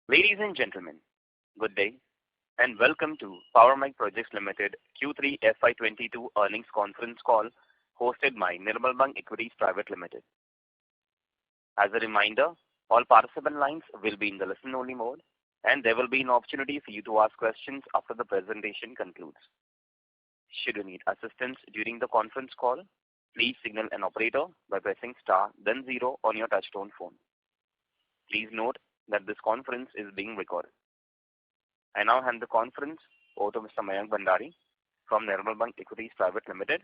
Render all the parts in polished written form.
Ladies and gentlemen, good day and welcome to Power Mech Projects Limited Q3 FY22 earnings conference call hosted by Nirmal Bang Equities Private Limited. As a reminder, all participant lines will be in the listen-only mode and there will be an opportunity for you to ask questions after the presentation concludes. Should you need assistance during the conference call, please signal an operator by pressing star then 0 on your touchtone phone. Please note that this conference is being recorded. I now hand the conference over to Mr. Mayank Bhandari from Nirmal Bang Equities Private Limited.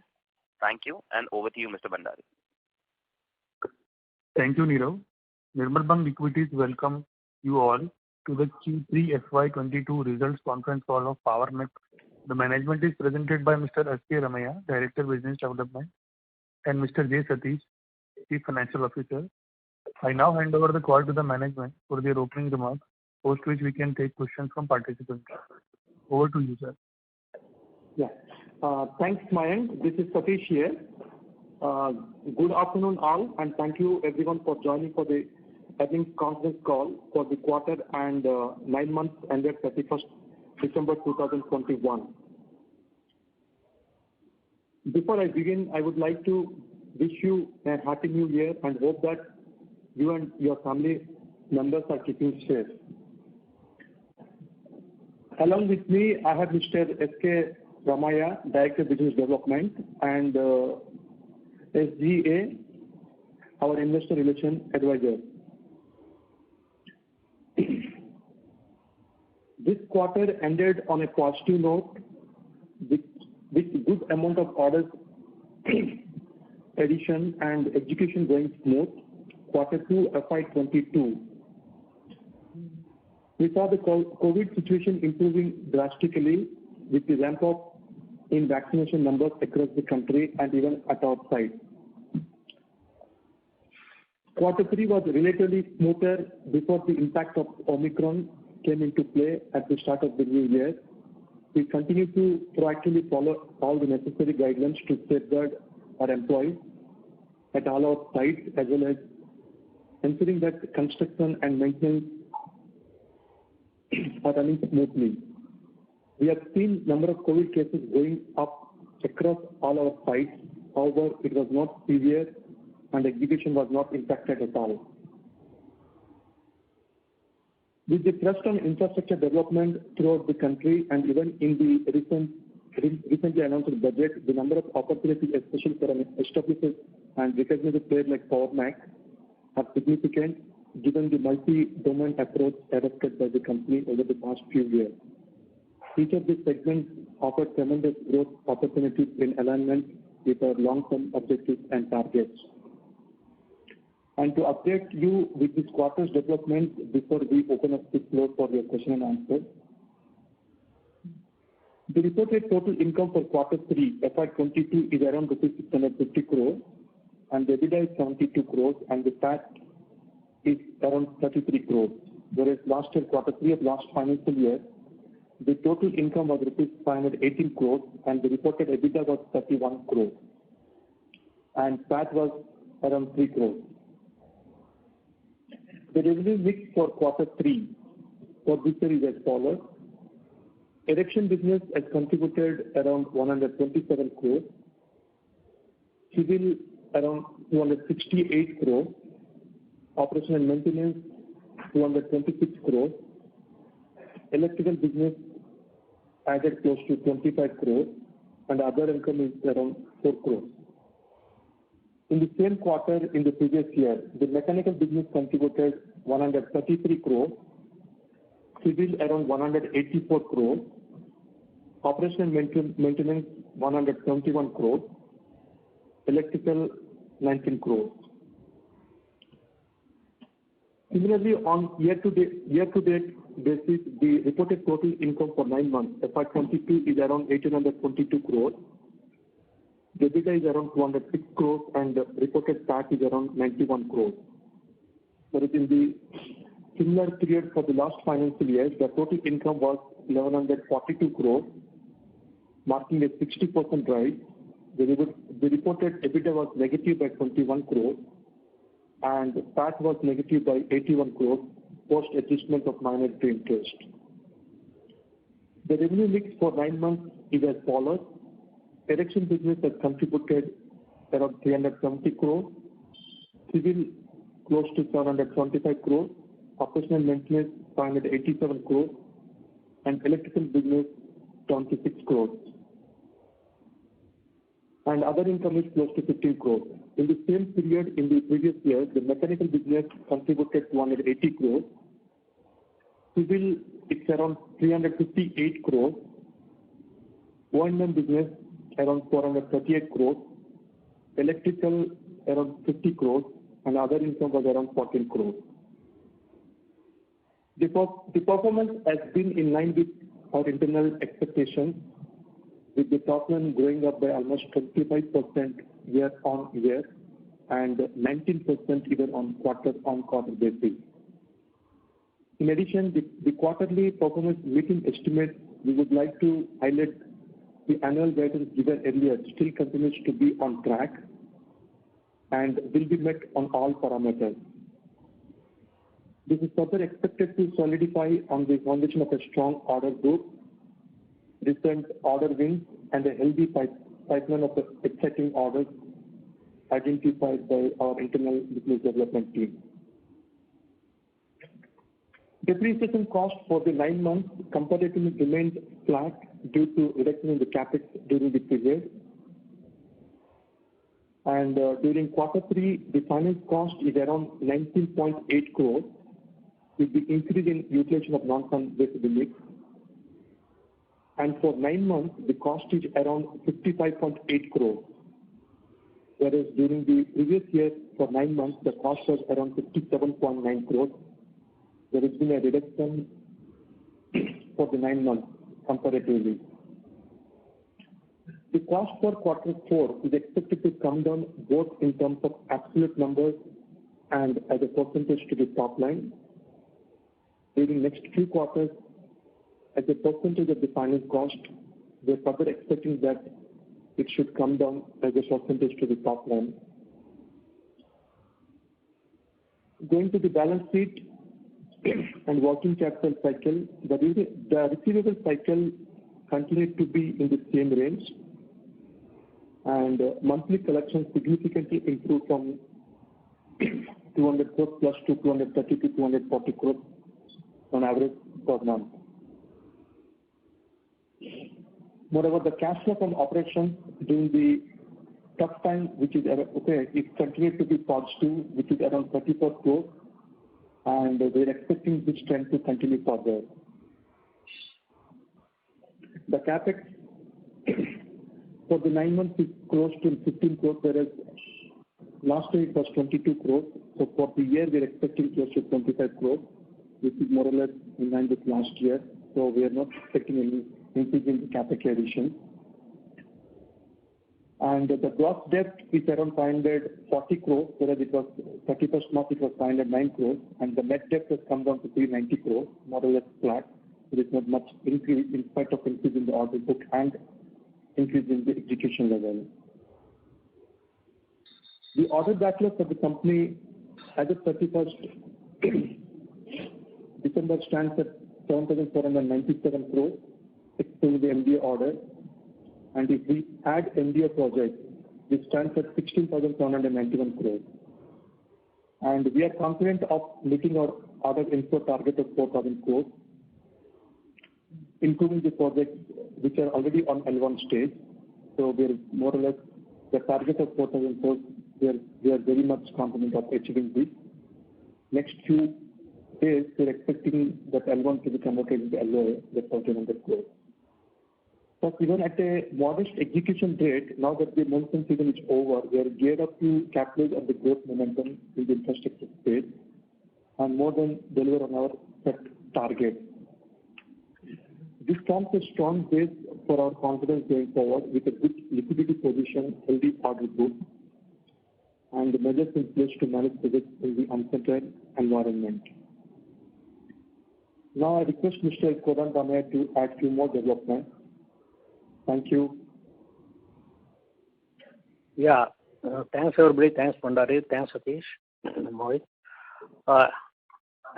Thank you and over to you, Mr. Bhandari. Thank you, Nirav. Nirmal Bang Equities welcome you all to the Q3 FY22 results conference call of Power Mech. The management is presented by Mr. S.K. Ramaiah, Director Business Development, and Mr. J. Satish, Chief Financial Officer. I now hand over the call to the management for their opening remarks, post which we can take questions from participants. Over to you, sir. Yeah. Thanks, Mayank. This is Satish here. Good afternoon all, and thank you everyone for joining for the earnings conference call for the quarter and 9 months ended 31st December 2021. Before I begin, I would like to wish you a happy new year and hope that you and your family members are keeping safe. Along with me, I have Mr. S.K. Ramaiah, Director Business Development, and SGA, our Investor Relations Advisor. This quarter ended on a positive note with good amount of orders addition and execution going smooth. Q2 FY22. We saw the COVID situation improving drastically with the ramp up in vaccination numbers across the country and even at our site. Q3 was relatively smoother before the impact of Omicron came into play at the start of the new year. We continue to proactively follow all the necessary guidelines to safeguard our employees at all our sites as well as ensuring that construction and maintenance are running smoothly. We have seen number of COVID cases going up across all our sites. However, it was not severe and execution was not impacted at all. With the thrust on infrastructure development throughout the country and even in the recently announced budget, the number of opportunities, especially for an established and recognized player like Power Mech, are significant given the multi-domain approach adopted by the company over the past few years. Each of these segments offer tremendous growth opportunities in alignment with our long-term objectives and targets. And to update you with this quarter's development before we open up the floor for your question and answer. The reported total income for Q3 FY22 is around rupees 650 crores and the EBITDA is 72 crores and the PAT is around 33 crores. Whereas last year, Q3 of last financial year, the total income was rupees 518 crores and the reported EBITDA was 31 crores and PAT was around 3 crores. The revenue mix for Q3 for this year is as follows. Erection business has contributed around 127 crores. Civil around 268 crores. Operation and maintenance 226 crores. Electrical business added close to 25 crores and other income is around 4 crores. In the same quarter in the previous year, the mechanical business contributed 133 crores, civil around 184 crores, operation and maintenance 171 crores, electrical 19 crores. Similarly, on year-to-date basis, the reported total income for 9 months FY22 is around 1822 crores. The EBITDA is around 206 crores and the reported PAT is around 91 crores. Whereas in the similar period for the last financial year, the total income was 1142 crores, marking a 60% rise. The reported EBITDA was negative by 21 crores and PAT was negative by 81 crores, post adjustment of minority interest. The revenue mix for 9 months is as follows. Erection business has contributed around 370 crores, civil close to 775 crores, operational maintenance 587 crores, and electrical business 26 crores. And other income is close to 15 crores. In the same period in the previous year, the mechanical business contributed 280 crores, civil it's around 358 crores, O&M business around 438 crores, electrical around 50 crores, and other income was around 14 crores. The performance has been in line with our internal expectations, with the top line growing up by almost 25% year on year and 19% even on quarter basis. In addition, the quarterly performance meeting estimates, we would like to highlight the annual guidance given earlier still continues to be on track and will be met on all parameters. This is further expected to solidify on the foundation of a strong order book, recent order wins, and a healthy pipeline of exciting orders identified by our internal business development team. Depreciation cost for the 9 months comparatively remained flat due to reduction in the capex during the period. And during quarter 3, the finance cost is around 19.8 crores, with the increase in utilization of non-fund-based limits. And for 9 months, the cost is around 55.8 crores, whereas during the previous year, for 9 months, the cost was around 57.9 crores. There has been a reduction for the 9 months comparatively. The cost for quarter 4 is expected to come down both in terms of absolute numbers and as a percentage to the top line. During next few quarters, as a percentage of the finance cost, we are further expecting that it should come down as a percentage to the top line. Going to the balance sheet and working capital cycle, the receivable cycle continued to be in the same range, and monthly collections significantly improved from 200 crores plus to 230 to 240 crores on average per month. Moreover, the cash flow from operations during the tough time, which is it continued to be positive, which is around 34 crores, and we're expecting this trend to continue further. The capex for the 9 months is close to 15 crores, whereas last year it was 22 crores. So for the year, we're expecting close to 25 crores, which is more or less in line with last year. So we are not expecting any increase in the capex addition. And the gross debt is around 540 crores, whereas it was 31st March it was 509 crores, and the net debt has come down to 390 crores, more or less flat. There is not much increase in spite of increase in the order book and increase in the execution level. The order backlog for the company as of 31st December stands at 7,497 crores, excluding the MDO order. And if we add MDO projects, it stands at 16,791 crores. And we are confident of meeting our order inflow target of 4,000 crores, including the projects which are already on L1 stage. So we are more or less the target of 4,000 crores. We are very much confident of achieving this. Next few days, we are expecting that L1 to be converted into LOA, the 1,400 crores. So even at a modest execution rate, now that the monsoon season is over, we are geared up to capitalize on the growth momentum in the infrastructure space and more than deliver on our set target. This forms a strong base for our confidence going forward with a good liquidity position, healthy order book, and the measures in place to manage projects in the uncertain environment. Now I request Mr. Kodan Ramaiah to add few more developments. Thank you. Yeah, thanks everybody. Thanks Pandari. Thanks Satish. Mohit.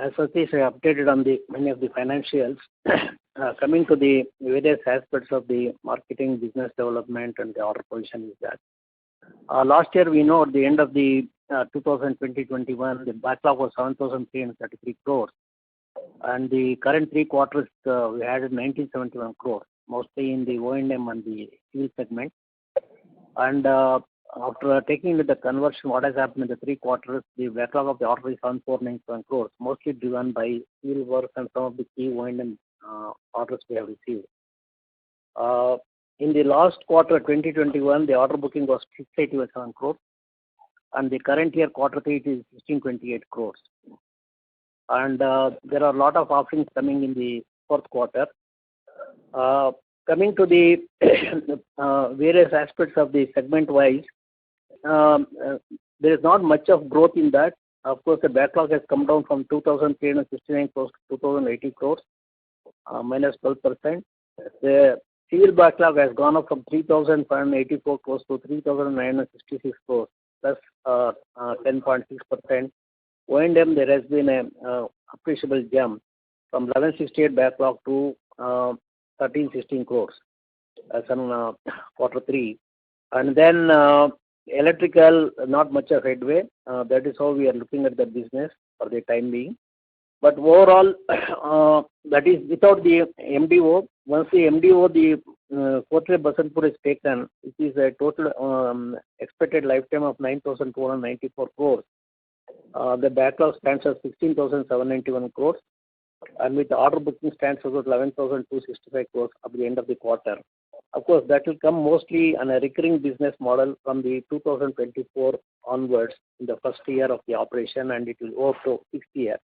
as Satish updated on the many of the financials, coming to the various aspects of the marketing, business development, and the order position is that last year we know at the end of the 2020-21, the backlog was 7,333 crores, and the current 3 quarters we had 1971 crores, mostly in the O&M and the civil segment. And after taking into the conversion, what has happened in the 3 quarters, the backlog of the order is 7,497 crores, mostly driven by civil work and some of the key O&M orders we have received. In the last quarter 2021, the order booking was 687 crores, and the current year quarter 3 it is 1628 crores. And there are a lot of offerings coming in the fourth quarter. Coming to the various aspects of the segment-wise, there is not much of growth in that. Of course, the backlog has come down from 2,369 crores to 2,080 crores, minus 12%. The civil backlog has gone up from 3,584 crores to 3,966 crores, plus 10.6%. O&M, there has been a appreciable jump from 1168 backlog to 1316 crores as on quarter 3. And then electrical, not much of headway. That is how we are looking at the business for the time being. But overall, that is without the MDO. Once the MDO, the Kotre Basantpur is taken, it is a total expected lifetime of 9,294 crores. The backlog stands at 16,791 crores, and with the order booking stands at 11,265 crores at the end of the quarter. Of course, that will come mostly on a recurring business model from the 2024 onwards in the first year of the operation, and it will go up to 6th year.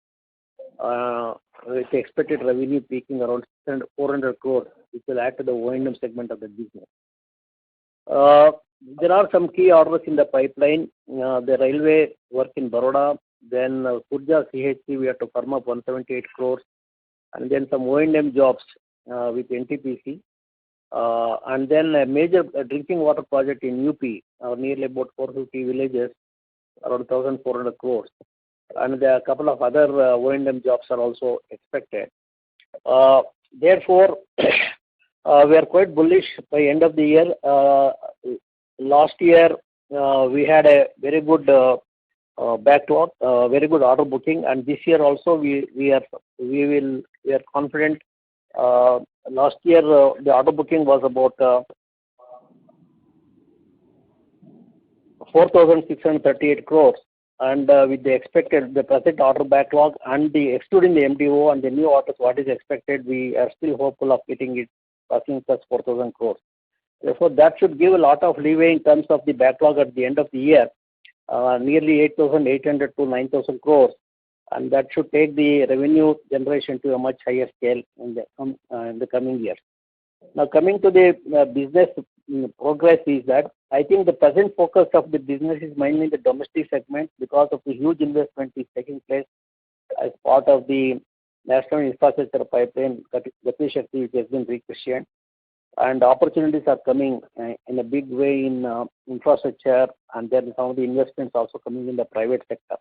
With the expected revenue peaking around 400 crores, which will add to the O&M segment of the business. There are some key orders in the pipeline. The railway work in Baroda, then Purja CHC, we have to firm up 178 crores, and then some O&M jobs with NTPC, and then a major drinking water project in UP, nearly about 450 villages, around 1,400 crores. And there are a couple of other O&M jobs are also expected. Therefore, we are quite bullish by end of the year. Last year, we had a very good backlog, very good order booking, and this year also we are confident. Last year, the order booking was about 4,638 crores. And with the expected, the present order backlog and the excluding the MDO and the new orders, what is expected, we are still hopeful of getting it passing plus 4,000 crores. Therefore, that should give a lot of leeway in terms of the backlog at the end of the year, nearly 8,800 to 9,000 crores, and that should take the revenue generation to a much higher scale in the coming years. Now, coming to the business progress is that I think the present focus of the business is mainly the domestic segment because of the huge investment is taking place as part of the National Infrastructure Pipeline, Gati Shakti, which has been rechristened. And opportunities are coming in a big way in infrastructure, and then some of the investments also coming in the private sector.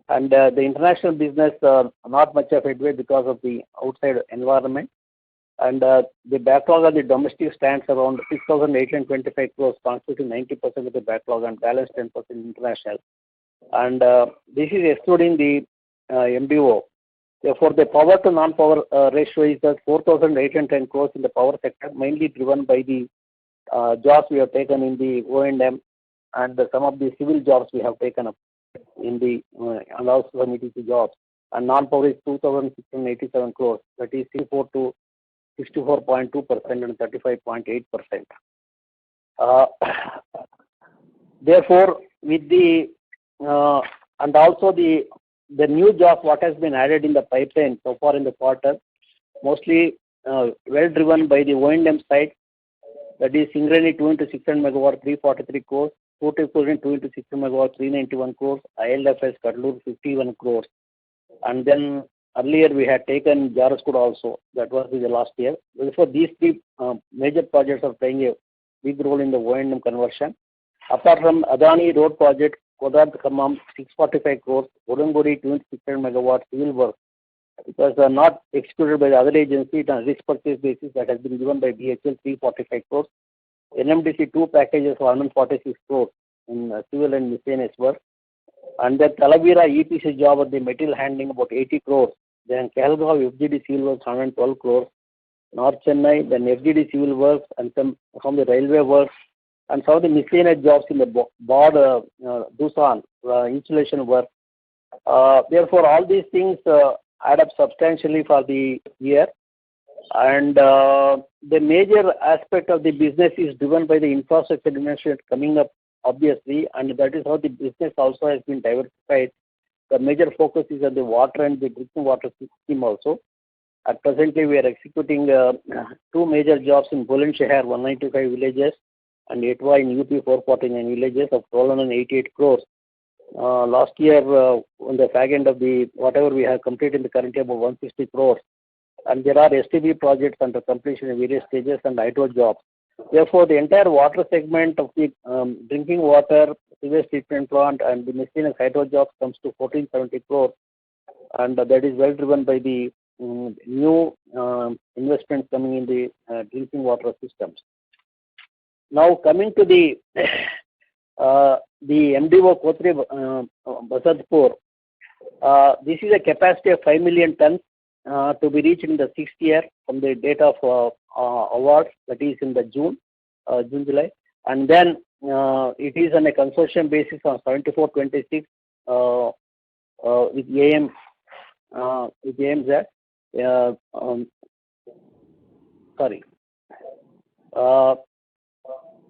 And the international business, not much of headway because of the outside environment. And the backlog of the domestic stands around 6,825 crores, constituting 90% of the backlog, and balance 10% international. And this is excluding the MDO. Therefore, the power to non-power ratio is at 4,810 crores in the power sector, mainly driven by the jobs we have taken in the O&M and some of the civil jobs we have taken up in the and also some ETC jobs. And non-power is 2,687 crores, that is 64.2% and 35.8%. Therefore, with the and also the new jobs what has been added in the pipeline so far in the quarter, mostly well driven by the O&M side, that is Singareni 2 into 600 megawatt 343 crores, Tuticorin 2 into 600 megawatt 391 crores, ILFS Kadalur 51 crores, and then earlier we had taken Jaraskud also, that was in the last year. Therefore, these three major projects are playing a big role in the O&M conversion. Apart from Adani Road project, Kodad Khammam 645 crores, Udangudi 2600 megawatts civil work. It was not executed by the other agency on risk purchase basis that has been given by BHL 345 crores. NMDC 2 packages 146 crores in civil and miscellaneous work. And then Talavera EPC job at the material handling about 80 crores. Then Kehalgaon FGD civil works 112 crores. North Chennai, then FGD civil works and some from the railway works and some of the miscellaneous jobs in the board Doosan insulation work. Therefore, all these things add up substantially for the year. And the major aspect of the business is driven by the infrastructure investment coming up, obviously, and that is how the business also has been diversified. The major focus is on the water and the drinking water system also. At presently, we are executing two major jobs in Bulandshahr, 195 villages, and Etwa in UP, 449 villages of 1,288 crores. Last year, on the fag end of the whatever we have completed in the current year, about 160 crores. And there are STB projects under completion in various stages and hydro jobs. Therefore, the entire water segment of the drinking water, sewage treatment plant, and the miscellaneous hydro jobs comes to 1470 crores, and that is well driven by the new investments coming in the drinking water systems. Now, coming to the MDO Kotre Basadpur, this is a capacity of 5 million tons to be reached in the 6th year from the date of awards, that is in the June, July, and then it is on a consortium basis on 74-26 with AMZ.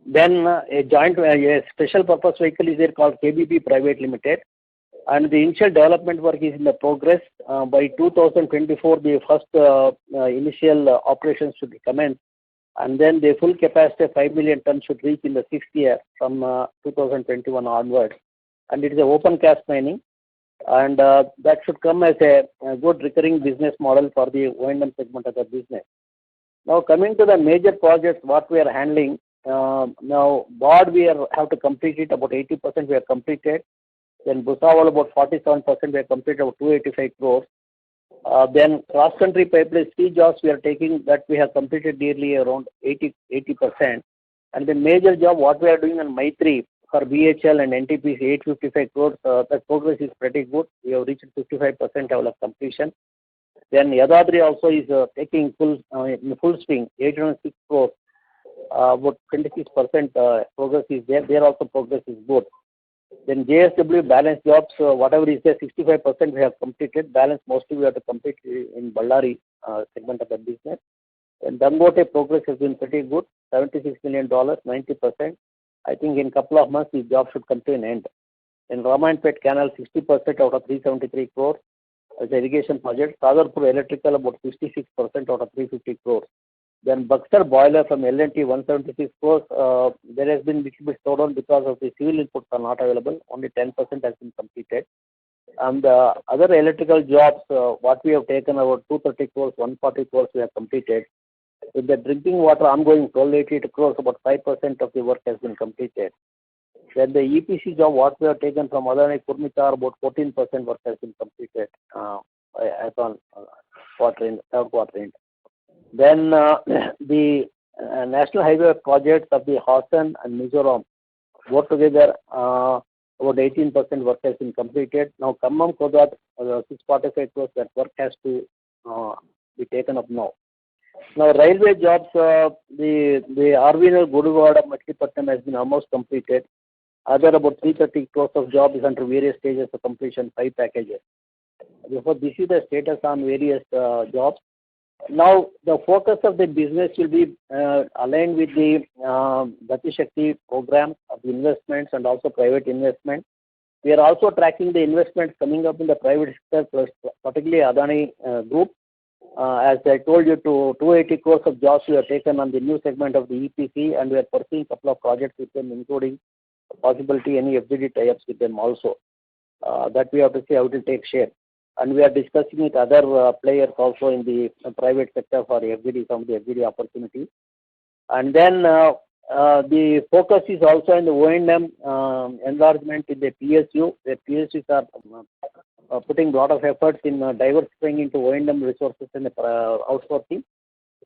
Then a joint, a special purpose vehicle is there called KBP Private Limited, and the initial development work is in the progress. By 2024, the first initial operations should commence, and then the full capacity of 5 million tons should reach in the 6th year from 2021 onwards. And it is an open cast mining, and that should come as a good recurring business model for the O&M segment of the business. Now, coming to the major projects, what we are handling, now BOD we have to complete it, about 80% we have completed. Then Bhusawal about 47% we have completed, about 285 crores. Then cross-country pipeline 3 jobs we are taking, that we have completed nearly around 80%. And the major job what we are doing on Maitri for BHL and NTPC 855 crores, the progress is pretty good. We have reached 55% level of completion. Then Yadadri also is taking full swing, 806 crores, about 26% progress is there. There also progress is good. Then JSW balance jobs, whatever is there, 65% we have completed. Balance mostly we have to complete in Ballari segment of the business. And Dangote progress has been pretty good, $76 million, 90%. I think in a couple of months, the job should come to an end. In Ramayapet Canal, 60% out of 373 crores as irrigation project. Sagarpur Electrical, about 66% out of 350 crores. Then Buxar Boiler from L&T, 176 crores. There has been little bit slowdown because of the civil inputs are not available. Only 10% has been completed. And other electrical jobs, what we have taken, about 230 crores, 140 crores we have completed. With the drinking water ongoing, 1280 crores, about 5% of the work has been completed. Then the EPC job, what we have taken from Adani Kurmitar, about 14% work has been completed as on third quarter end. Then the national highway projects of the Hassan and Mizoram, both together, about 18% work has been completed. Now, Khammam Kodad, 645 crores, that work has to be taken up now. Now, railway jobs, the RVNL Guduvada Machilipatnam has been almost completed. Other about 330 crores of job is under various stages of completion, 5 packages. Therefore, this is the status on various jobs. Now, the focus of the business will be aligned with the Gati Shakti program of investments and also private investment. We are also tracking the investments coming up in the private sector, particularly Adani Group. As I told you, 280 crores of jobs we have taken on the new segment of the EPC, and we are pursuing a couple of projects with them, including possibility any FGD tie-ups with them also. That we have to see how to take shape. And we are discussing with other players also in the private sector for FGD, some of the FGD opportunities. And then the focus is also in the O&M enlargement in the PSU. The PSUs are putting a lot of efforts in diversifying into O&M resources and outsourcing.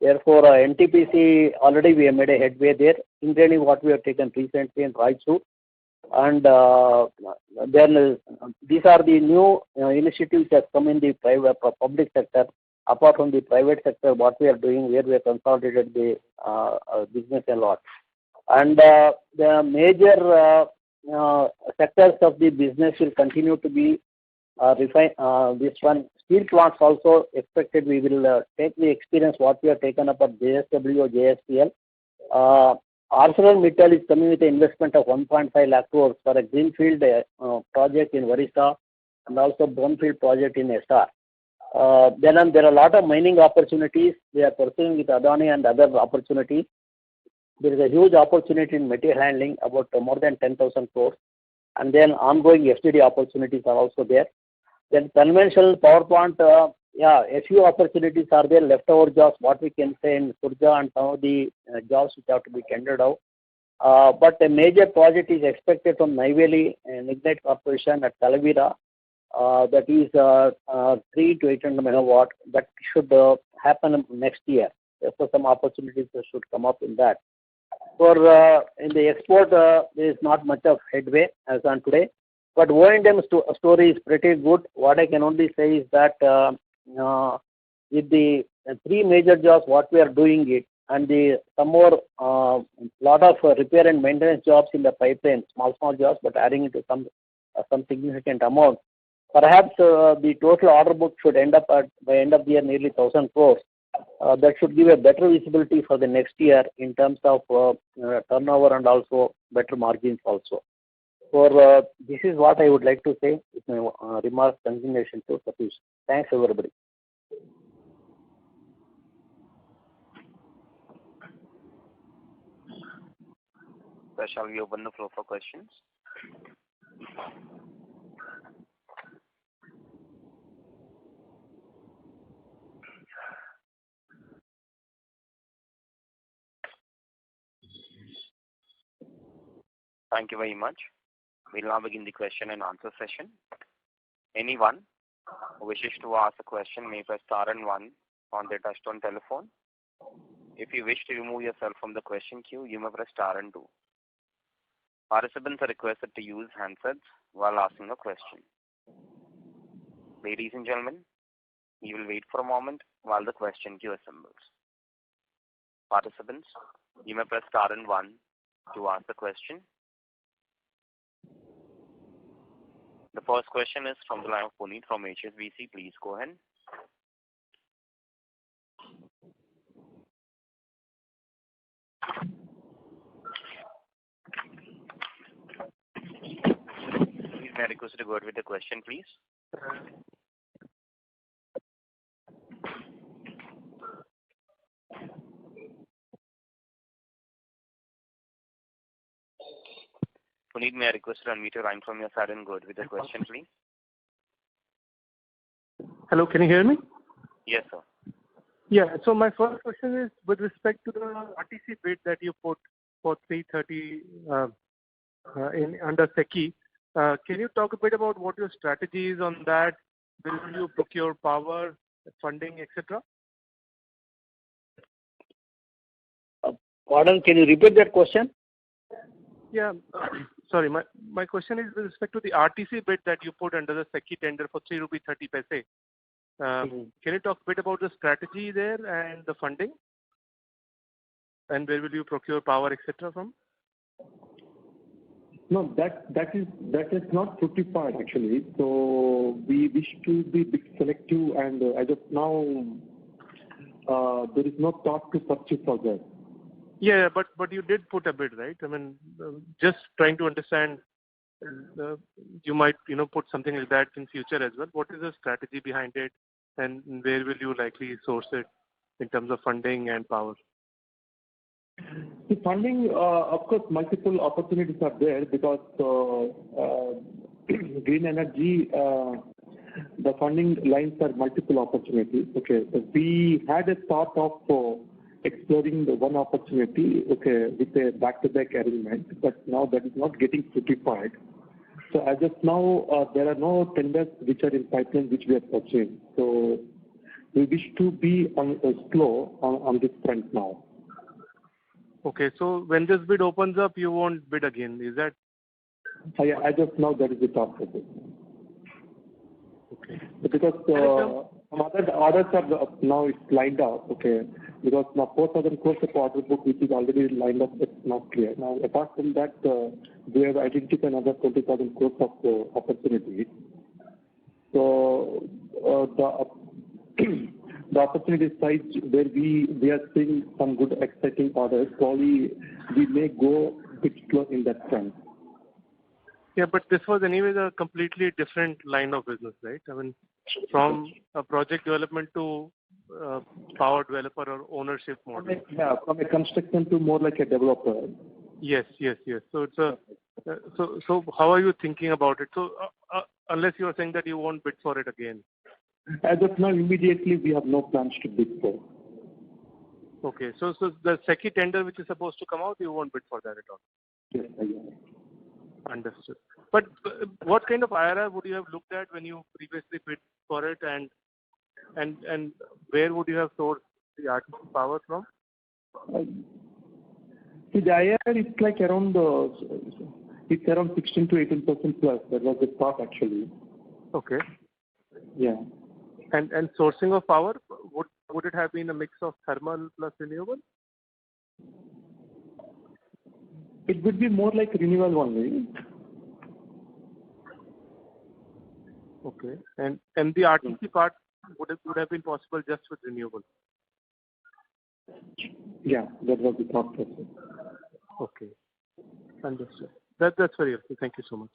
Therefore, NTPC already we have made a headway there. Singareni, what we have taken recently in Raichur. And then these are the new initiatives that come in the private public sector. Apart from the private sector, what we are doing, where we have consolidated the business a lot. And the major sectors of the business will continue to be this one. Steel plants also expected we will take the experience what we have taken up at JSW or JSPL. ArcelorMittal is coming with an investment of 1.5 lakh crores for a greenfield project in Orissa and also brownfield project in SR. Then there are a lot of mining opportunities they are pursuing with Adani and other opportunities. There is a huge opportunity in material handling, about more than 10,000 crores. And then ongoing FGD opportunities are also there. Then conventional power plant, a few opportunities are there, leftover jobs, what we can say in Surja and some of the jobs which have to be tendered out. But a major project is expected from Neyveli Lignite Corporation at Talavera. That is 3 to 800 megawatt. That should happen next year. Therefore, some opportunities should come up in that. For in the export, there is not much of headway as on today. But O&M story is pretty good. What I can only say is that with the 3 major jobs, what we are doing it, and some more lot of repair and maintenance jobs in the pipeline, small jobs, but adding it to some significant amount. Perhaps the total order book should end up by end of the year nearly 1,000 crores. That should give a better visibility for the next year in terms of turnover and also better margins also. For this is what I would like to say with my remarks continuation to Satish. Thanks everybody. So shall we open the floor for questions? Thank you very much. We'll now begin the question and answer session. Anyone who wishes to ask a question may press star and 1 on their touchtone telephone. If you wish to remove yourself from the question queue, you may press star and 2. Participants are requested to use handsets while asking a question. Ladies and gentlemen, we will wait for a moment while the question queue assembles. Participants, you may press star and 1 to ask the question. The first question is from the line of Puneet from HSBC. Please go ahead. Please may I request to go ahead with the question, please. Puneet, may I request to unmute your line from your side and go ahead with the question, please? Hello, can you hear me? Yes, sir. Yeah, so my first question is with respect to the RTC bid that you put for 330 under SECI. Can you talk a bit about what your strategy is on that? Will you procure power, funding, etc.? Pardon, can you repeat that question? Yeah, sorry. My question is with respect to the RTC bid that you put under the SECI tender for 3 rupees 30 paise. Can you talk a bit about the strategy there and the funding? And where will you procure power, etc. from? No, that is not fructified actually. So we wish to be bit selective, and as of now, there is no thought to purchase for that. Yeah, but you did put a bid, right? I mean, just trying to understand. You might put something like that in future as well. What is the strategy behind it, and where will you likely source it in terms of funding and power? The funding, of course, multiple opportunities are there because green energy, the funding lines are multiple opportunities. Okay, we had a thought of exploring the one opportunity, okay, with a back-to-back arrangement, but now that is not getting certified. So as of now, there are no tenders which are in pipeline which we are pursuing. So we wish to be slow on this front now. Okay, so when this bid opens up, you won't bid again, is that? As of now, that is the thought process. Okay. Because some other orders are now it's lined up, okay, because now 4,000 crores of order book which is already lined up, it's not clear. Now, apart from that, we have identified another 20,000 crores of opportunities. So, the opportunity size where we are seeing some good exciting orders, probably we may go a bit slow in that front. Yeah, but this was anyways a completely different line of business, right? I mean, from a project development to power developer or ownership model. Yeah, from a construction to more like a developer. Yes. So it's a so how are you thinking about it? So unless you are saying that you won't bid for it again. As of now, immediately we have no plans to bid for. Okay, so the SECI tender which is supposed to come out, you won't bid for that at all. Yes, Understood. But what kind of IRR would you have looked at when you previously bid for it, and where would you have sourced the RTC power from? See, the IRR is like around 16 to 18% plus. That was the thought actually. Okay. Yeah. And sourcing of power, would it have been a mix of thermal plus renewable? It would be more like renewable only. Okay. And the RTC part would have been possible just with renewable? Yeah, that was the thought process. Okay. Understood. That's very helpful. Thank you so much.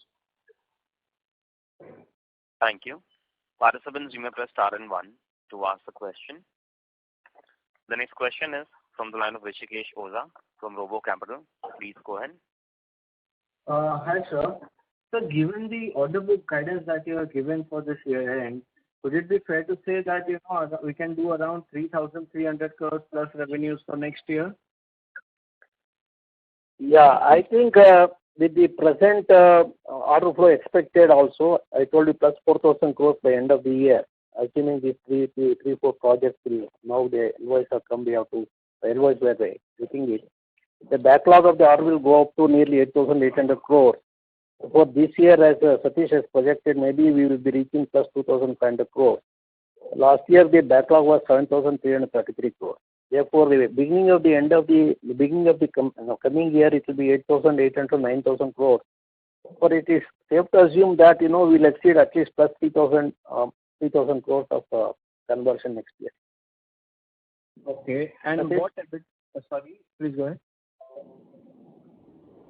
Thank you. Participants, you may press star and 1 to ask the question. The next question is from the line of Rishikesh Oza from Robo Capital. Please go ahead. Hi, sir. So given the order book guidance that you have given for this year end, would it be fair to say that we can do around 3,300 crores plus revenues for next year? Yeah, I think with the present order flow expected also, I told you plus 4,000 crores by end of the year. Assuming these three, 4 projects will now the invoice have come, we have to invoice where they getting it. The backlog of the order will go up to nearly 8,800 crores. For this year, as Satish has projected, maybe we will be reaching plus 2,500 crores. Last year, the backlog was 7,333 crores. Therefore, the beginning of the coming year, it will be 8,800 to 9,000 crores. But it is safe to assume that we'll exceed at least plus 3,000 crores of conversion next year. Okay. And what a bit? Sorry, please go ahead.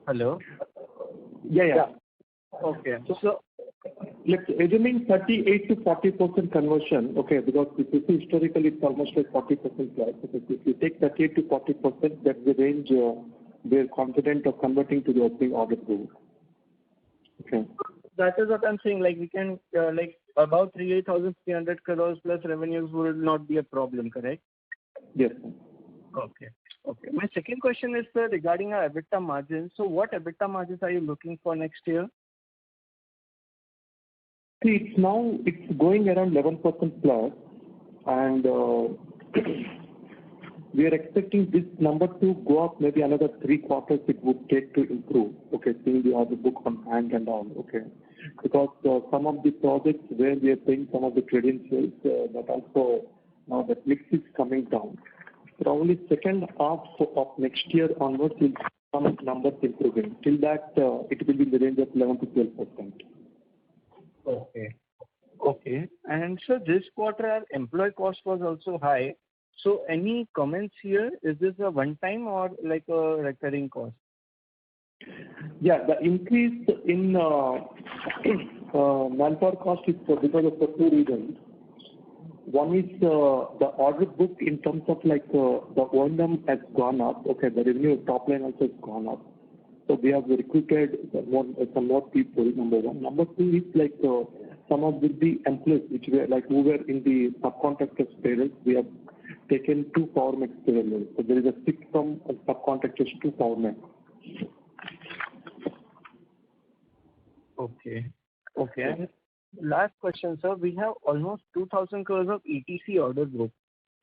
Hello. Yeah. Okay. So let's assuming 38 to 40% conversion. Okay, because if you see historically it's almost like 40% plus. If you take 38 to 40%, that's the range we're confident of converting to the opening order book. Okay. That is what I'm saying. Like we can about 3,300 crores plus revenues will not be a problem, correct? Yes. Okay. My second question is, sir, regarding our EBITDA margins. So what EBITDA margins are you looking for next year? See, it's going around 11% plus, and we are expecting this number to go up maybe another 3 quarters it would take to improve. Okay, seeing the order book on hand and all. Okay, because some of the projects where we are paying some of the credentials, but also now that mix is coming down. Probably second half of next year onwards will some numbers improving. Till that, it will be in the range of 11 to 12%. Okay. And so this quarter our employee cost was also high. So any comments here? Is this a one-time or like a recurring cost? Yeah, the increase in manpower cost is because of the 2 reasons. One is the order book in terms of like the O&M has gone up. Okay, the revenue top line also has gone up. So we have recruited some more people, number one. Number 2 is like some of the employees which were like who were in the subcontractors payroll. We have taken to Power Mech Civil. So there is a shift from subcontractors to Power Mech. Okay. And last question, sir. We have almost 2,000 crores of ETC order book,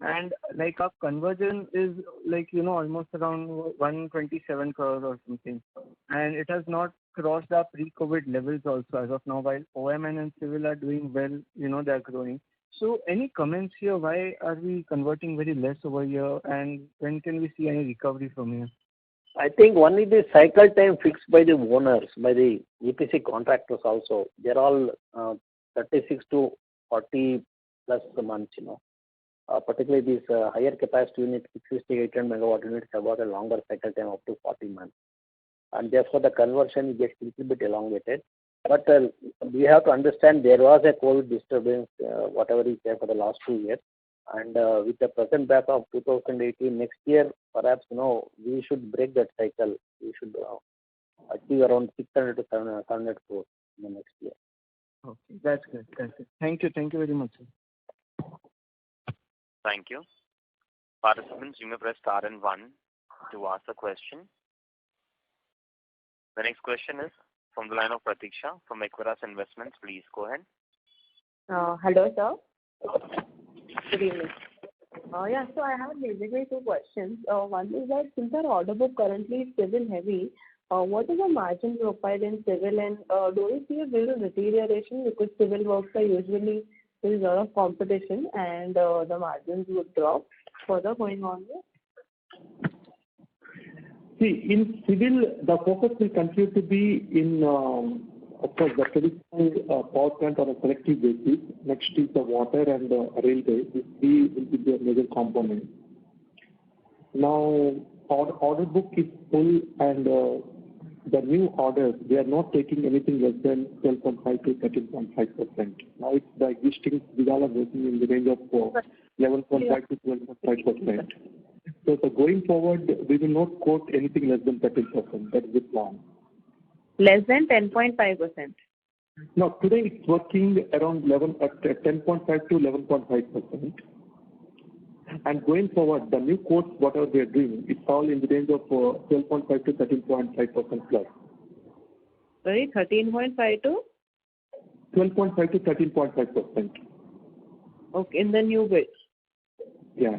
and like our conversion is almost around 127 crores or something, and it has not crossed our pre-COVID levels also as of now. While OMN and civil are doing well, they are growing. So any comments here? Why are we converting very less over here, and when can we see any recovery from here? I think only the cycle time fixed by the owners, by the EPC contractors also. They're all 36 to 40 plus months, particularly these higher capacity units, 660, 800 megawatt units have got a longer cycle time up to 40 months. And therefore the conversion gets a little bit elongated. But we have to understand there was a COVID disturbance, whatever is there for the last 2 years. And with the present back of 2018, next year, perhaps, we should break that cycle. We should achieve around 600 to 700 crores in the next year. Okay, that's good. Thank you very much, sir. Thank you. Participants, you may press star and 1 to ask a question. The next question is from the line of Pratiksha from Equirus Investments. Please go ahead. Hello, sir. Good evening. So I have basically 2 questions. One is that since our order book currently is civil heavy, what is the margin profile in civil, and do you see a little deterioration because civil works are usually there is a lot of competition and the margins would drop further going on there? See, in civil, the focus will continue to be in, of course, the traditional power plant on a selective basis. Next is the water and the railway. These 3 will be the major components. Now, our order book is full, and the new orders, they are not taking anything less than 12.5 to 13.5%. Now, it's the existing Vidala working in the range of 11.5 to 12.5%. So going forward, we will not quote anything less than 13%. That is the plan. Less than 10.5%? No, today it's working around 10.5 to 11.5%. And going forward, the new quotes, whatever they are doing, it's all in the range of 12.5 to 13.5% plus. Sorry, 13.5 to? 12.5 to 13.5%. Okay, in the new bids? Yeah.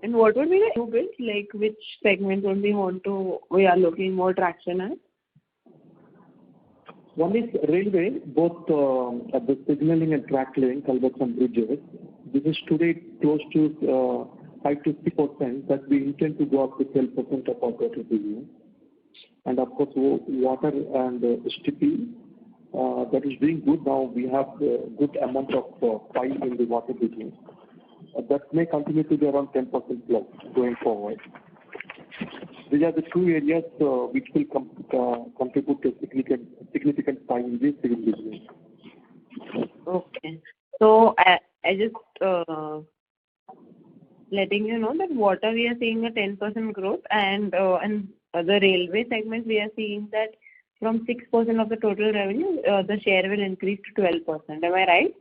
And what would be the new bids? Like which segment would we are looking more traction at? One is railway, both at the signaling and track laying, culverts and bridges. This is today close to 5 to 6%, but we intend to go up to 12% of our total business. And of course, water and STP, that is doing good now. We have a good amount of pie in the water business. That may continue to be around 10% plus going forward. These are the 2 areas which will contribute to significant pie in the civil business. Okay. So I just letting you know that water we are seeing a 10% growth, and the railway segment we are seeing that from 6% of the total revenue, the share will increase to 12%. Am I right?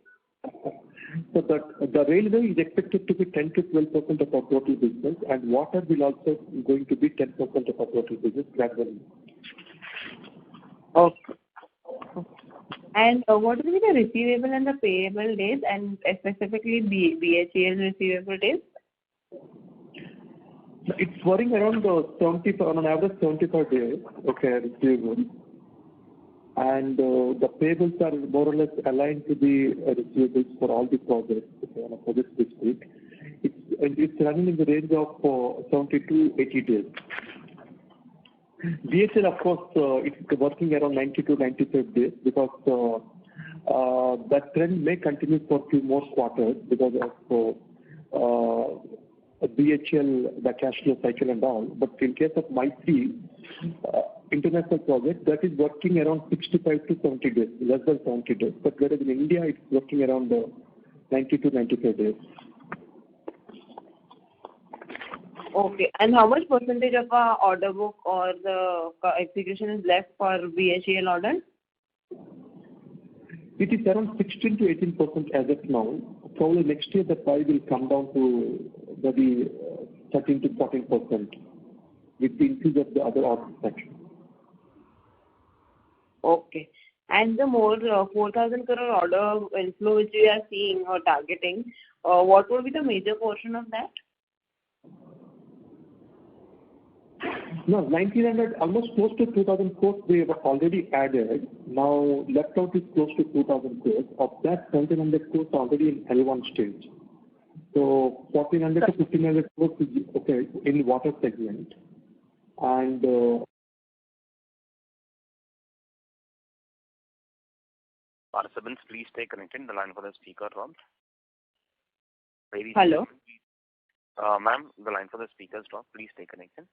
So the railway is expected to be 10 to 12% of our total business, and water will also going to be 10% of our total business gradually. Okay. And what will be the receivable and the payable days, and specifically BHEL receivable days? It's working around on an average 75 days, okay, receivable. And the payables are more or less aligned to the receivables for all the projects, for this district. It's running in the range of 70 to 80 days. BHEL, of course, it's working around 90 to 95 days because that trend may continue for a few more quarters because of BHEL, the cash flow cycle and all. But in case of MIC, international project, that is working around 65 to 70 days, less than 70 days. But whereas in India, it's working around 90 to 95 days. Okay. And how much percentage of our order book or the execution is left for BHEL orders? It is around 16 to 18% as of now. Probably next year the pie will come down to maybe 13 to 14% with the increase of the other orders section. Okay. And the more 4,000 crore order inflow which we are seeing or targeting, what would be the major portion of that? No, 1,900, almost close to 2,000 crores we have already added. Now left out is close to 2,000 crores. Of that, 1,700 crores are already in L1 stage. So 1,400 to 1,500 crores is okay in water segment. And Participants, please stay connected. The line for the speaker dropped. Hello. Ma'am, the line for the speaker dropped. Please stay connected.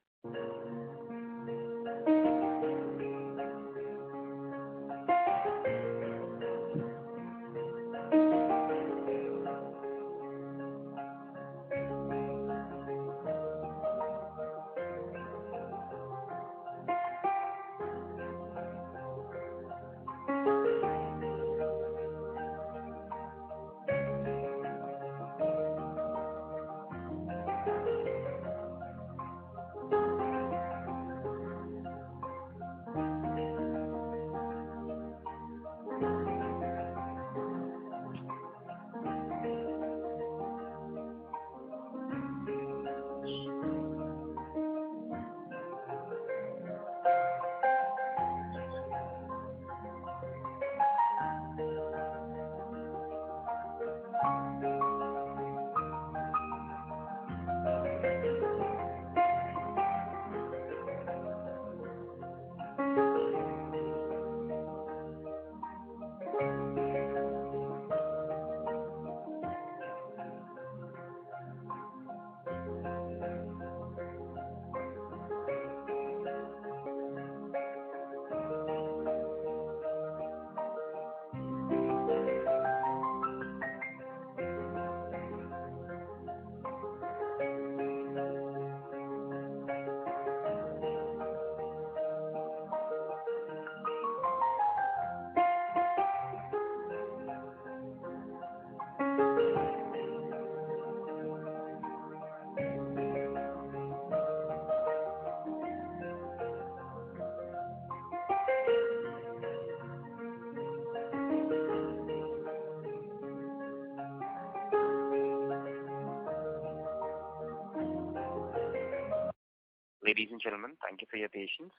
Ladies and gentlemen, thank you for your patience.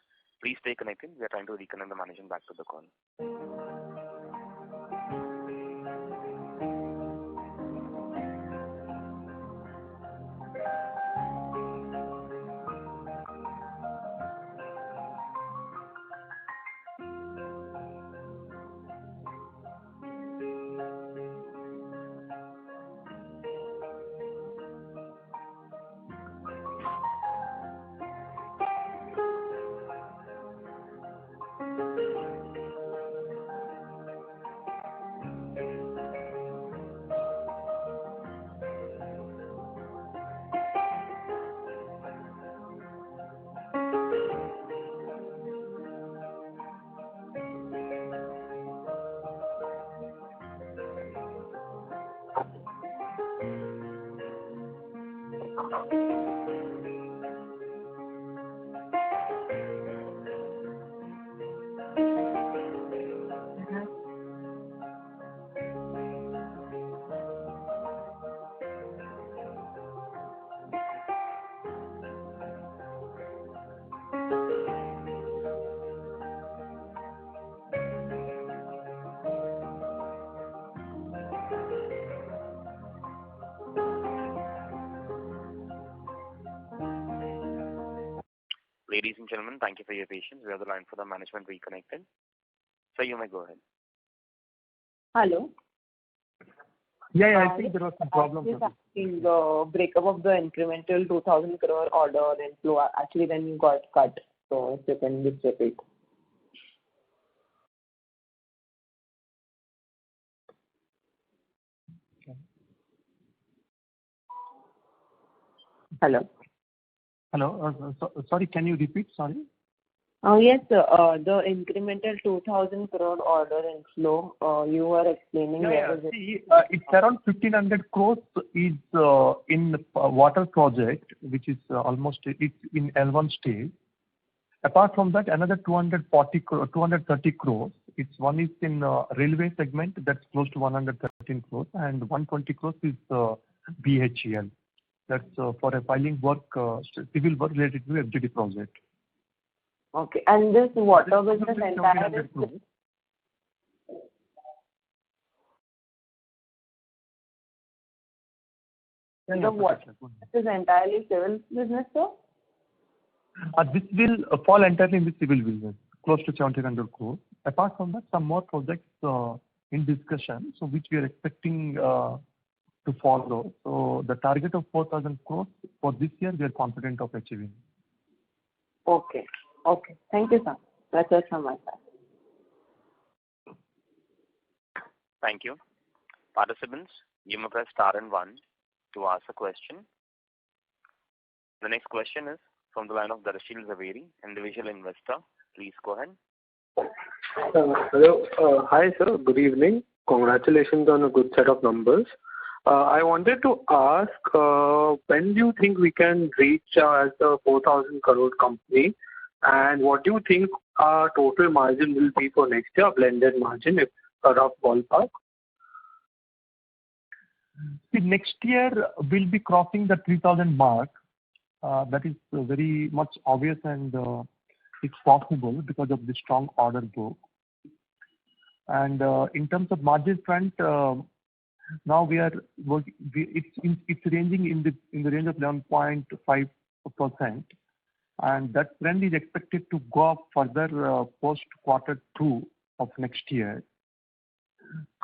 Please stay connected. We are trying to reconnect the management back to the call. Ladies and gentlemen, thank you for your patience. We have the line for the management reconnected. So you may go ahead. Hello. Yeah, I think there was some problem. Just asking the breakup of the incremental 2,000 crore order inflow. Actually, then you got cut. So if you can just repeat. Hello. Hello. Sorry, can you repeat? Sorry. Yes, sir. The incremental 2,000 crore order inflow, you were explaining where is it? See, it's around 1,500 crores is in water project, which is it's in L1 stage. Apart from that, another 230 crores. One is in railway segment, that's close to 113 crores, and 120 crores is BHEL. That's for a filing work, civil work related to FGD project. Okay, and this water business entire is entirely civil business, sir? This will fall entirely in the civil business, close to 1,700 crores. Apart from that, some more projects in discussion, so which we are expecting to follow. So the target of 4,000 crores for this year, we are confident of achieving. Okay. Okay. Thank you, sir. That's it from my side. Thank you. Participants, you may press star and 1 to ask a question. The next question is from the line of Darshil Zaveri, individual investor. Please go ahead. Hello. Hi, sir. Good evening. Congratulations on a good set of numbers. I wanted to ask, when do you think we can reach as a 4,000 crore company? And what do you think our total margin will be for next year, blended margin, if a rough ballpark? See, next year we'll be crossing the 3,000 mark. That is very much obvious, and it's possible because of the strong order book. And in terms of margin front, now we are it's ranging in the range of 11.5%, and that trend is expected to go up further post Q2 of next year.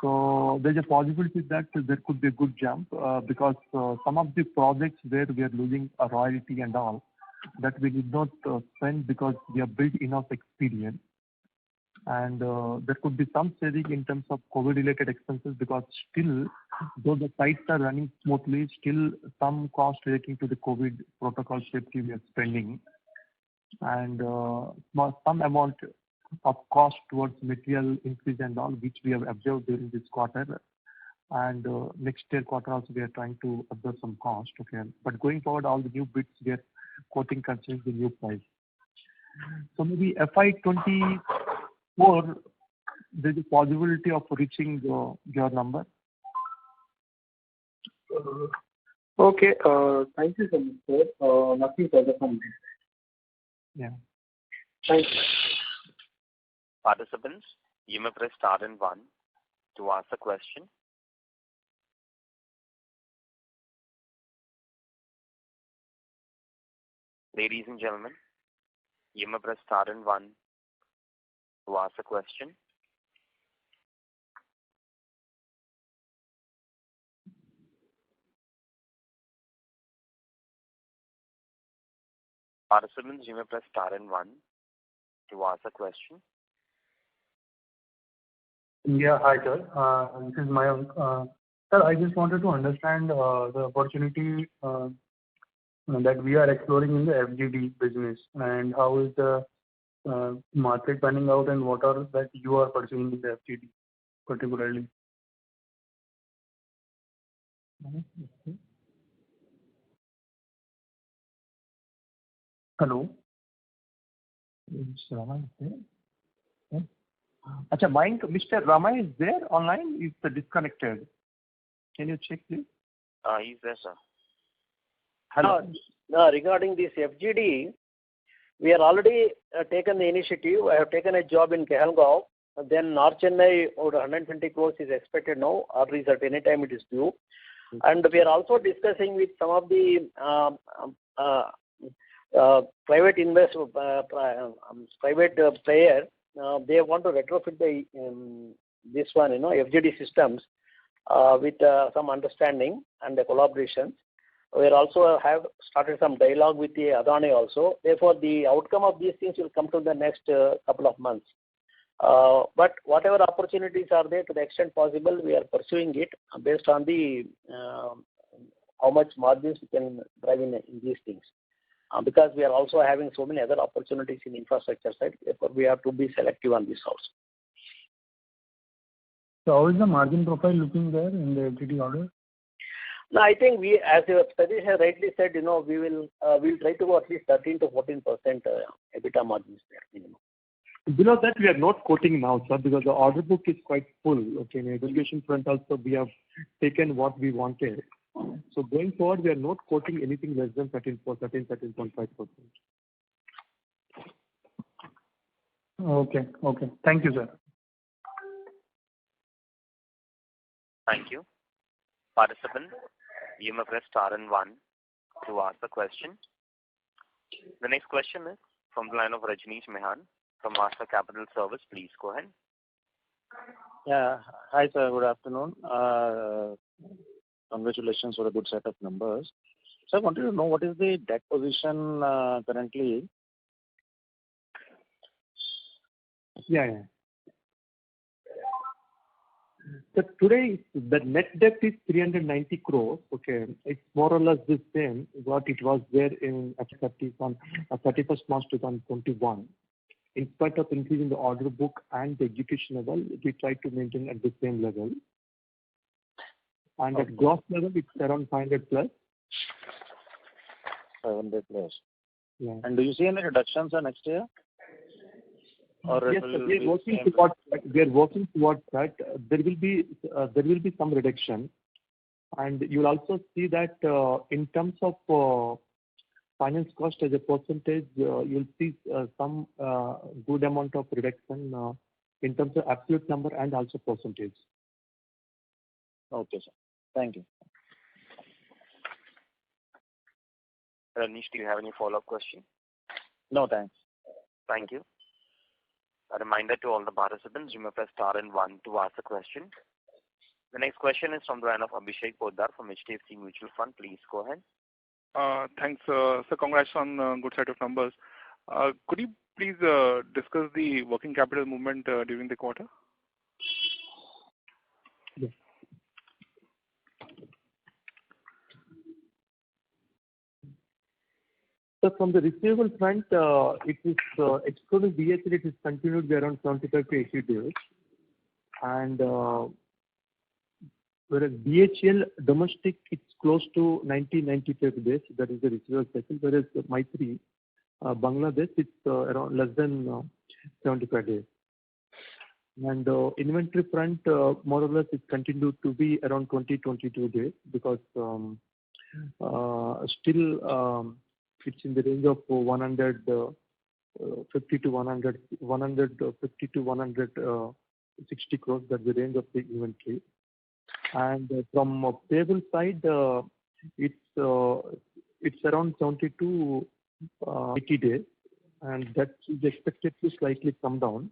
So there's a possibility that there could be a good jump because some of the projects where we are losing a royalty and all, that we did not spend because we have built enough experience. And there could be some saving in terms of COVID-related expenses because still, though the sites are running smoothly, still some cost relating to the COVID protocol safety we are spending. And some amount of cost towards material increase and all, which we have observed during this quarter. And next year quarter also we are trying to observe some cost. Okay, but going forward, all the new bids we are quoting concerning the new price. So maybe FY24, there's a possibility of reaching your number. Okay. Thank you so much, sir. Nothing further from me. Yeah. Thank you. Participants, you may press star and 1 to ask a question. Ladies and gentlemen, you may press star and 1 to ask a question. Participants, you may press star and 1 to ask a question. Yeah, hi sir. This is Mayank. Sir, I just wanted to understand the opportunity that we are exploring in the FGD business, and how is the market panning out, and what are that you are pursuing in the FGD particularly? Hello? Acha, Mayank, Mr. Rama is there online? Is disconnected? Can you check please? He's there, sir. Hello. Regarding this FGD, we are already taken the initiative. I have taken a job in Kehalgaon. Then North Chennai, over 120 crores is expected now, or is at any time it is due. And we are also discussing with some of the private player. They want to retrofit this one, FGD systems with some understanding and the collaboration. We also have started some dialogue with the Adani also. Therefore, the outcome of these things will come to the next couple of months. But whatever opportunities are there, to the extent possible, we are pursuing it based on the how much margins we can drive in these things. because we are also having so many other opportunities in infrastructure side. Therefore, we have to be selective on this also. So how is the margin profile looking there in the FGD order? No, I think we, as Satish has rightly said, we will we'll try to go at least 13 to 14% EBITDA margins there minimum. Below that, we are not quoting now, sir, because the order book is quite full. Okay, in education front also, we have taken what we wanted. So going forward, we are not quoting anything less than 13.5%. Okay. Thank you, sir. Thank you. Participant, you may press star and 1 to ask the question. The next question is from the line of Rajneesh Mehan from Master Capital Service. Please go ahead. Yeah. Hi, sir. Good afternoon. Congratulations for a good set of numbers. So I wanted to know what is the debt position currently? Yeah. So today, the net debt is 390 crores. Okay, it's more or less the same what it was there in 31st March 2021. In spite of increasing the order book and the execution level, we try to maintain at the same level. And at gross level, it's around 500 plus. 500 plus. Yeah. And do you see any reductions next year? Or yes, sir, we are working towards that. There will be some reduction, and you will also see that in terms of finance cost as a percentage, you'll see some good amount of reduction in terms of absolute number and also percentage. Okay, sir. Thank you. Rajneesh, do you have any follow-up question? No, thanks. Thank you. A reminder to all the participants, you may press star and 1 to ask a question. The next question is from the line of Abhishek Poddar from HDFC Mutual Fund. Please go ahead. Thanks, sir. Congrats on good set of numbers. Could you please discuss the working capital movement during the quarter? Yes. So from the receivable front, it is excluding BHL, it is continued to be around 75 to 80 days. And whereas BHL domestic, it's close to 90-95 days. That is the receivable cycle. Whereas Maitri, Bangladesh, it's around less than 75 days. And inventory front, more or less, it continued to be around 20-22 days because still it's in the range of 150 to 160 crores. That's the range of the inventory. And from payable side, it's around 70 to 80 days, and that is expected to slightly come down.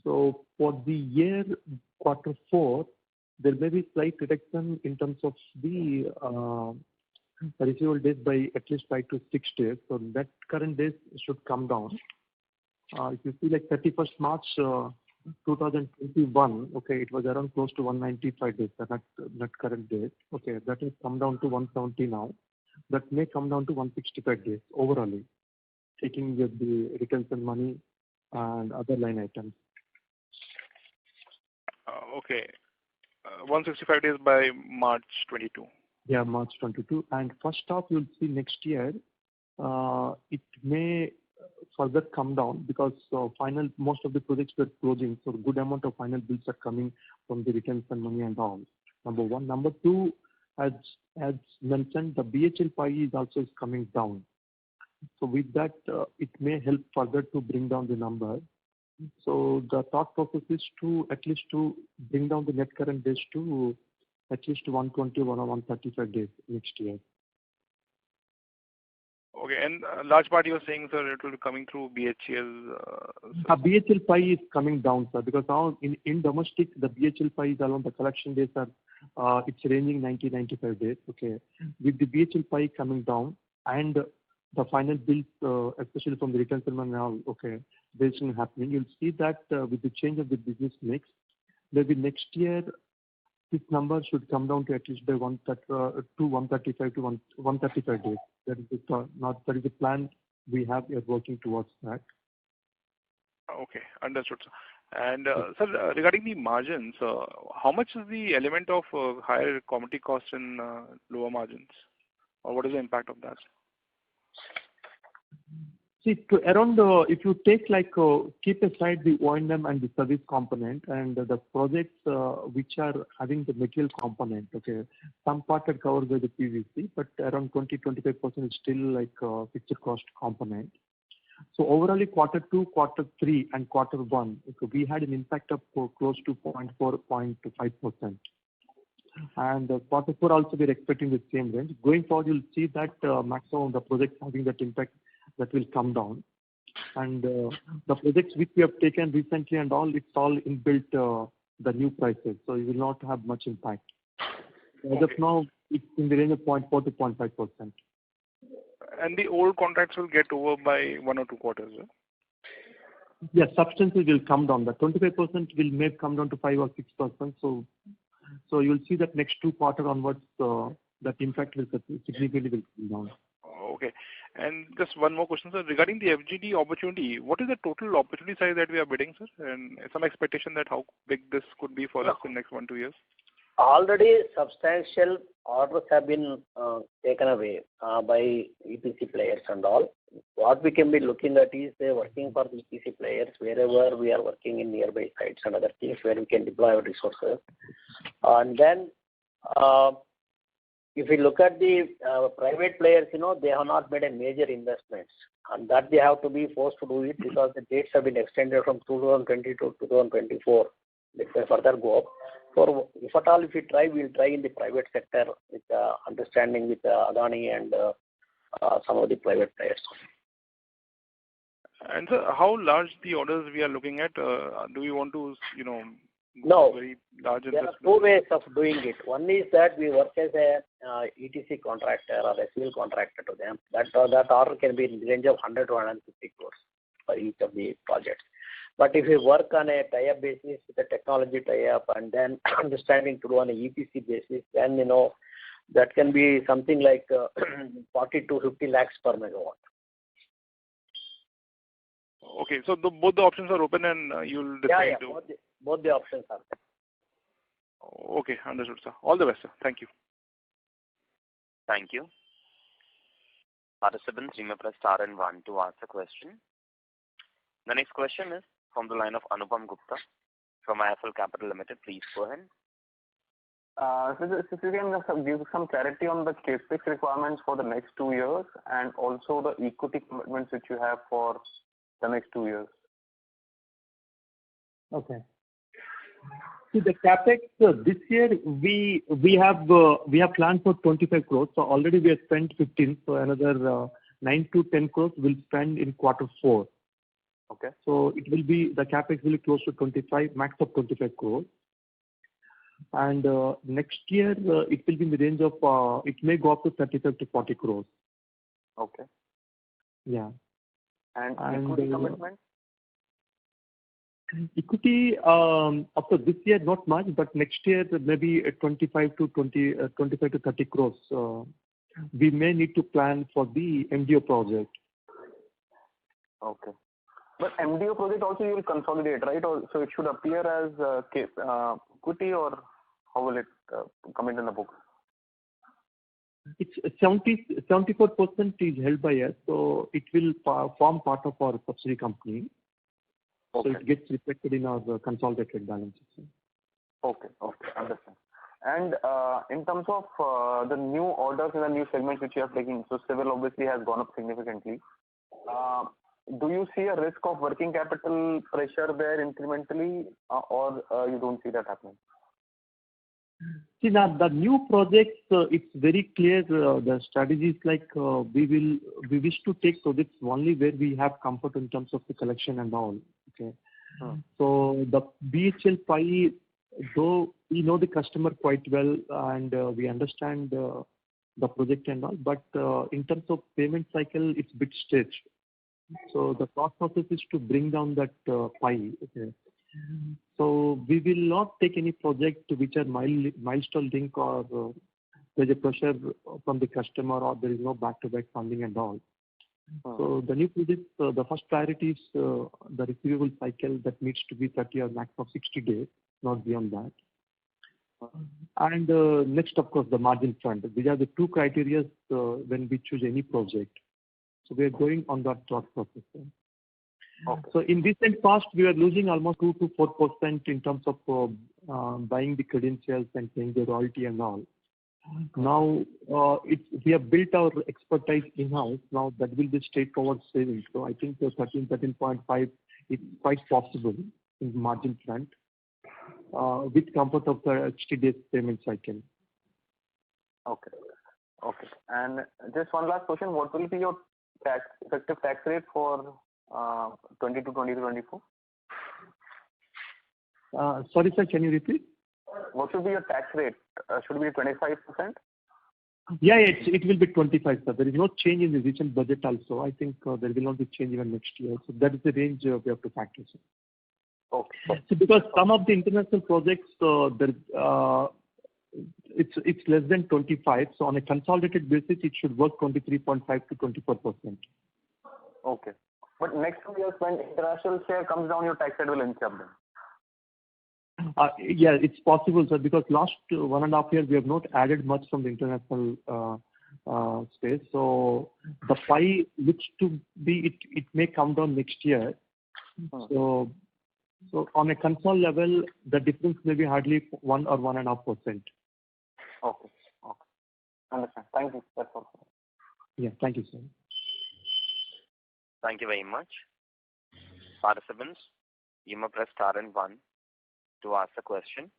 So for the year quarter 4, there may be slight reduction in terms of the receivable days by at least 5 to 6 days. So that current days should come down. If you see like 31st March 2021, okay, it was around close to 195 days, that current days. Okay, that has come down to 170 now. That may come down to 165 days overall, taking with the retention money and other line items. Okay. 165 days by March 22. Yeah, March 22. And first off, you'll see next year, it may further come down because most of the projects were closing, so a good amount of final bills are coming from the retention money and all. Number one. Number two, as mentioned, the BHL pie is also coming down. So with that, it may help further to bring down the number. So the thought process is to at least to bring down the net current days to at least 121 or 135 days next year. Okay, and large part you are saying, sir, it will be coming through BHL. BHL pie is coming down, sir, because now in domestic, the BHL pie is around the collection days are, it's ranging 90-95 days. Okay, with the BHL pie coming down and the final bills, especially from the retention money now, okay, this is happening. You'll see that with the change of the business mix, maybe next year, this number should come down to at least by 135 to 135 days. That is the plan we have. We are working towards that. Okay, understood, sir. And sir, regarding the margins, how much is the element of higher commodity costs in lower margins, or what is the impact of that? See, if you take keep aside the O&M and the service component and the projects which are having the material component, okay, some part are covered by the PVC, but around 20-25% is still fixed cost component. So overall, quarter 2, quarter 3, and quarter 1, we had an impact of close to 0.4-0.5%. And quarter 4 also we are expecting the same range. Going forward, you'll see that maximum of the projects having that impact that will come down. And the projects which we have taken recently and all, it's all inbuilt the new prices, so you will not have much impact. As of now, it's in the range of 0.4 to 0.5%. And the old contracts will get over by 1 or 2 quarters, right? Yes, substances will come down. The 25% may come down to 5 or 6%. So you'll see that next 2 quarters onwards, that impact will significantly come down. Okay. And just one more question, sir. Regarding the FGD opportunity, what is the total opportunity size that we are bidding, sir? And some expectation that how big this could be for us in the next 1-2 years? Already substantial orders have been taken away by EPC players and all. What we can be looking at is they're working for the EPC players wherever we are working in nearby sites and other things where we can deploy our resources. And then if we look at the private players, they have not made a major investments, and that they have to be forced to do it because the dates have been extended from 2020 to 2024. They may further go up. So if at all, if we try, we'll try in the private sector with understanding with Adani and some of the private players. And sir, how large the orders we are looking at? Do we want to, No, very large there are 2 ways of doing it. One is that we work as a ETC contractor or a civil contractor to them. That order can be in the range of 100 to 150 crores for each of the projects. But if we work on a tie-up basis with a technology tie-up and then understanding to do on a EPC basis, then that can be something like 40 to 50 lakhs per megawatt. Okay, so both the options are open and you'll decide. Yeah, both the options are there. Okay, understood, sir. All the best, sir. Thank you. Thank you. Participants, you may press star and 1 to ask a question. The next question is from the line of Anupam Gupta from IIFL Capital Limited. Please go ahead. So if you can give some clarity on the CapEx requirements for the next 2 years and also the equity commitments which you have for the next 2 years. Okay. See, the capex this year we have planned for 25 crores. So already we have spent 15. So another 9 to 10 crores will spend in quarter 4. Okay. So it will be the capex will be close to 25, max of 25 crores. And next year it will be in the range of it may go up to 35 to 40 crores. Okay. Yeah. And equity commitment? Equity, of course, this year not much, but next year maybe 25 to 30 crores. We may need to plan for the MDO project. Okay. But MDO project also you will consolidate, right? Or so it should appear as equity, or how will it come in the books? It's 74% is held by us, so it will form part of our subsidiary company. Okay. So it gets reflected in our consolidated balance sheet. Okay, understand. And in terms of the new orders and the new segments which you are taking, so civil obviously has gone up significantly. Do you see a risk of working capital pressure there incrementally, or you don't see that happening? See, now the new projects, it's very clear. The strategy is like we wish to take projects only where we have comfort in terms of the collection and all. Okay. So the BHEL PI, though we know the customer quite well and we understand the project and all, but in terms of payment cycle, it's a bit stretched. So the thought process is to bring down that PI. Okay. So we will not take any project which are milestone link or there's a pressure from the customer or there is no back-to-back funding and all. So the new project, the first priority is the receivable cycle that needs to be 30 or max of 60 days, not beyond that. And next, of course, the margin front. These are the two criteria when we choose any project. So we are going on that thought process. Okay. So in recent past, we were losing almost 2 to 4% in terms of buying the credentials and paying the royalty and all. Now we have built our expertise in-house. Now that will be straightforward savings. So I think the 13.5 is quite possible in the margin front with comfort of the 60 days payment cycle. Okay. Okay. And just one last question. What will be your effective tax rate for 22, 23, 24? Sorry, sir, can you repeat? What should be your tax rate? Should it be 25%? Yeah, it will be 25, sir. There is no change in the recent budget also. I think there will not be change even next year. So that is the range we have to factor, sir. Okay. So because some of the international projects, it's less than 25. So on a consolidated basis, it should work 23.5 to 24%. Okay. But next 2 years, when international share comes down, your tax rate will inch up then. Yeah, it's possible, sir, because last 1.5 years we have not added much from the international space. So the pie looks to be, it may come down next year. So on a console level, the difference may be hardly 1 or 1.5%. Okay. Okay. Understand. Thank you. That's all. Yeah, thank you, sir. Thank you very much. Participants, you may press star and 1 to ask a question.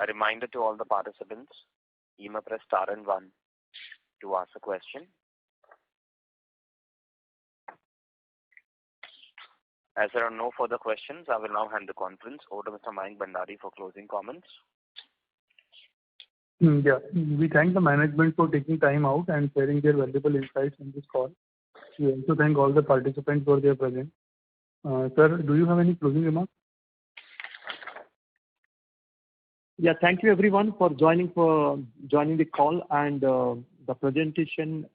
A reminder to all the participants, you may press star and 1 to ask a question. As there are no further questions, I will now hand the conference over to Mr. Mayank Bhandari for closing comments. Yeah, we thank the management for taking time out and sharing their valuable insights in this call. We also thank all the participants for their presence. Sir, do you have any closing remarks? Yeah, thank you everyone for joining the call, and the presentation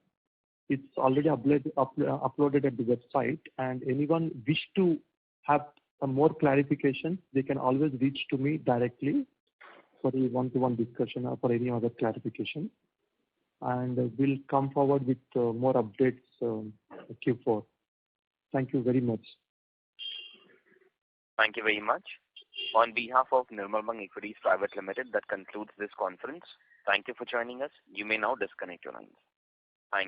is already uploaded at the website. And anyone wish to have some more clarifications, they can always reach to me directly for a one-to-one discussion or for any other clarification. And we'll come forward with more updates Q4. Thank you very much. Thank you very much. On behalf of Nirmal Bang Equities Private Limited, that concludes this conference. Thank you for joining us. You may now disconnect your lines. Thank you.